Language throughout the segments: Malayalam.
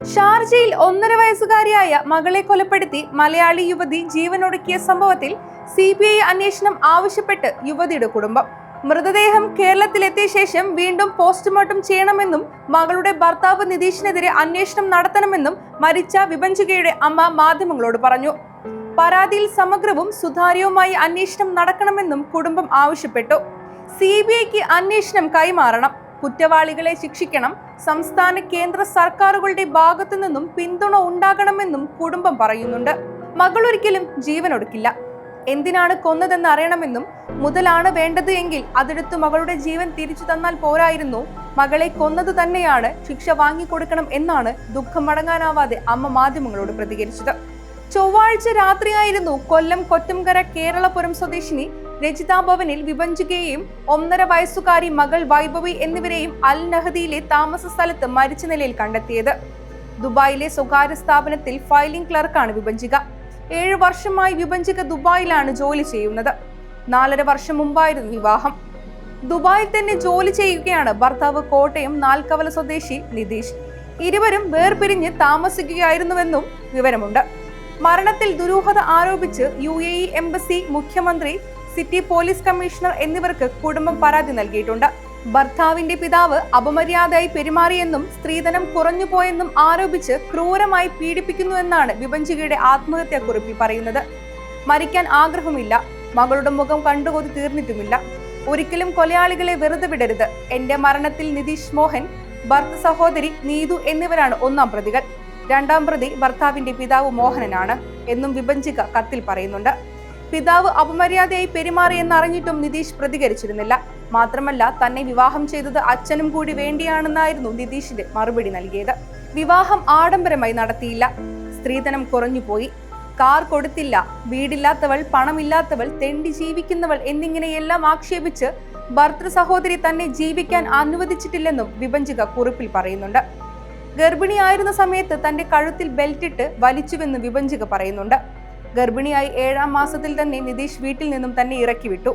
ഷാർജയിൽ 1.5 വയസ്സുകാരിയായ മകളെ കൊലപ്പെടുത്തി മലയാളി യുവതി ജീവനൊടുക്കിയ സംഭവത്തിൽ CBI അന്വേഷണം ആവശ്യപ്പെട്ട് യുവതിയുടെ കുടുംബം. മൃതദേഹം കേരളത്തിലെത്തിയ ശേഷം വീണ്ടും പോസ്റ്റ്മോർട്ടം ചെയ്യണമെന്നും മകളുടെ ഭർത്താവ് നിതീഷിനെതിരെ അന്വേഷണം നടത്തണമെന്നും മരിച്ച വിഭജികയുടെ അമ്മ മാധ്യമങ്ങളോട് പറഞ്ഞു. പരാതിയിൽ സമഗ്രവും സുതാര്യവുമായി അന്വേഷണം നടക്കണമെന്നും കുടുംബം ആവശ്യപ്പെട്ടു. CBIക്ക് അന്വേഷണം കൈമാറണം, കുറ്റവാളികളെ ശിക്ഷിക്കണം, സംസ്ഥാന കേന്ദ്ര സർക്കാരുകളുടെ ഭാഗത്തു നിന്നും പിന്തുണ ഉണ്ടാകണമെന്നും കുടുംബം പറയുന്നുണ്ട്. മകൾ ഒരിക്കലും ജീവനൊടുക്കില്ല. എന്തിനാണ് കൊന്നതെന്ന് അറിയണമെന്നും മുതലാണ് വേണ്ടത് എങ്കിൽ അതെടുത്ത് മകളുടെ ജീവൻ തിരിച്ചു തന്നാൽ പോരായിരുന്നു, മകളെ കൊന്നത് തന്നെയാണ്, ശിക്ഷ വാങ്ങിക്കൊടുക്കണം എന്നാണ് ദുഃഖമടങ്ങാനാവാതെ അമ്മ മാധ്യമങ്ങളോട് പ്രതികരിച്ചത്. ചൊവ്വാഴ്ച രാത്രിയായിരുന്നു കൊല്ലം കൊറ്റംകര കേരളപുരം സ്വദേശിനി രജിത ഭവനിൽ വിഭജികയെയും 1.5 വയസ്സുകാരി മകൾ വൈഭവി എന്നിവരെയും അൽ നഹദിയിലെ താമസ സ്ഥലത്ത് മരിച്ച നിലയിൽ കണ്ടെത്തിയത്. ദുബായിലെ സ്വകാര്യ സ്ഥാപനത്തിൽ ഫയലിംഗ് ക്ലർക്കാണ് വിഭജിക. 7 വർഷമായി വിഭജിക ദുബായിലാണ് ജോലി ചെയ്യുന്നത്. 4.5 വർഷം മുമ്പായിരുന്നു വിവാഹം. ദുബായിൽ തന്നെ ജോലി ചെയ്യുകയാണ് ഭർത്താവ് കോട്ടയം നാൽക്കവല സ്വദേശി നിതീഷ്. ഇരുവരും വേർപിരിഞ്ഞ് താമസിക്കുകയായിരുന്നുവെന്നും വിവരമുണ്ട്. മരണത്തിൽ ദുരൂഹത ആരോപിച്ച് UAE എംബസി, മുഖ്യമന്ത്രി, സിറ്റി പോലീസ് കമ്മീഷണർ എന്നിവർക്ക് കുടുംബം പരാതി നൽകിയിട്ടുണ്ട്. ഭർത്താവിന്റെ പിതാവ് അപമര്യാദയായി പെരുമാറിയെന്നും സ്ത്രീധനം കുറഞ്ഞുപോയെന്നും ആരോപിച്ച് ക്രൂരമായി പീഡിപ്പിക്കുന്നുവെന്നാണ് വിഭജികയുടെ ആത്മഹത്യാക്കുറിപ്പിൽ പറയുന്നത്. മരിക്കാൻ ആഗ്രഹമില്ല, മകളുടെ മുഖം കണ്ടുകൊതി തീർന്നിട്ടുമില്ല, ഒരിക്കലും കൊലയാളികളെ വെറുതെ വിടരുത്. എന്റെ മരണത്തിൽ നിതീഷ് മോഹൻ, ഭർത്ത സഹോദരി നീതു എന്നിവരാണ് 1-ാം പ്രതികൾ. 2-ാം പ്രതി ഭർത്താവിന്റെ പിതാവ് മോഹനനാണ് എന്നും വിഭജിക കത്തിൽ പറയുന്നുണ്ട്. പിതാവ് അപമര്യാദയായി പെരുമാറിയെന്നറിഞ്ഞിട്ടും നിതീഷ് പ്രതികരിച്ചിരുന്നില്ല. മാത്രമല്ല, തന്നെ വിവാഹം ചെയ്തത് അച്ഛനും കൂടി വേണ്ടിയാണെന്നായിരുന്നു നിതീഷിന്റെ മറുപടി നൽകിയത്. വിവാഹം ആഡംബരമായി നടത്തിയില്ല, സ്ത്രീധനം കുറഞ്ഞുപോയി, കാർ കൊടുത്തില്ല, വീടില്ലാത്തവൾ, പണമില്ലാത്തവൾ, തെണ്ടി ജീവിക്കുന്നവൾ എന്നിങ്ങനെയെല്ലാം ആക്ഷേപിച്ച് ഭർത്തൃ സഹോദരി തന്നെ ജീവിക്കാൻ അനുവദിച്ചിട്ടില്ലെന്നും വിഭജിക കുറിപ്പിൽ പറയുന്നുണ്ട്. ഗർഭിണിയായിരുന്ന സമയത്ത് തന്റെ കഴുത്തിൽ ബെൽറ്റിട്ട് വലിച്ചുവെന്ന് വിഭജിക പറയുന്നുണ്ട്. ഗർഭിണിയായി 7-ാം മാസത്തിൽ തന്നെ നിതീഷ് വീട്ടിൽ നിന്നും തന്നെ ഇറക്കി വിട്ടു.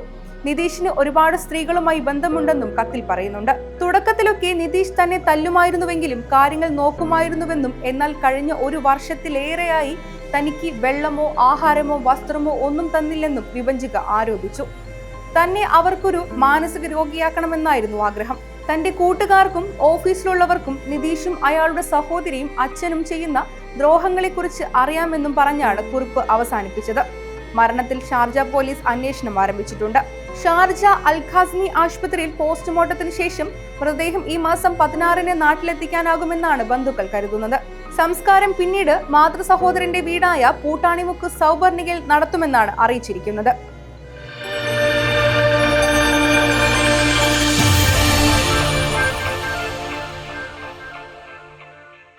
നിതീഷിന് ഒരുപാട് സ്ത്രീകളുമായി ബന്ധമുണ്ടെന്നും കത്തിൽ പറയുന്നുണ്ട്. തുടക്കത്തിലൊക്കെ നിതീഷ് തന്നെ തല്ലുമായിരുന്നുവെങ്കിലും കാര്യങ്ങൾ നോക്കുമായിരുന്നുവെന്നും എന്നാൽ കഴിഞ്ഞ 1 വർഷത്തിലേറെയായി തനിക്ക് വെള്ളമോ ആഹാരമോ വസ്ത്രമോ ഒന്നും തന്നില്ലെന്നും വിഭജിക ആരോപിച്ചു. തന്നെ അവർക്കൊരു മാനസിക രോഗിയാക്കണമെന്നായിരുന്നു ആഗ്രഹം. തന്റെ കൂട്ടുകാർക്കും ഓഫീസിലുള്ളവർക്കും നിതീഷും അയാളുടെ സഹോദരിയും അച്ഛനും ചെയ്യുന്ന ദ്രോഹങ്ങളെക്കുറിച്ച് അറിയാമെന്നും പറഞ്ഞാണ് കുറിപ്പ് അവസാനിപ്പിച്ചത്. മരണത്തിൽ ഷാർജ പോലീസ് അന്വേഷണം ആരംഭിച്ചിട്ടുണ്ട്. ഷാർജ അൽ ഖാസ്മി ആശുപത്രിയിൽ പോസ്റ്റ്മോർട്ടത്തിന് ശേഷം മൃതദേഹം ഈ മാസം 16-ന് നാട്ടിലെത്തിക്കാനാകുമെന്നാണ് ബന്ധുക്കൾ കരുതുന്നത്. സംസ്കാരം പിന്നീട് മാതൃ സഹോദരന്റെ വീടായ പൂട്ടാണിമുക്ക് സൗബർണികയിൽ നടത്തുമെന്നാണ് അറിയിച്ചിരിക്കുന്നത്.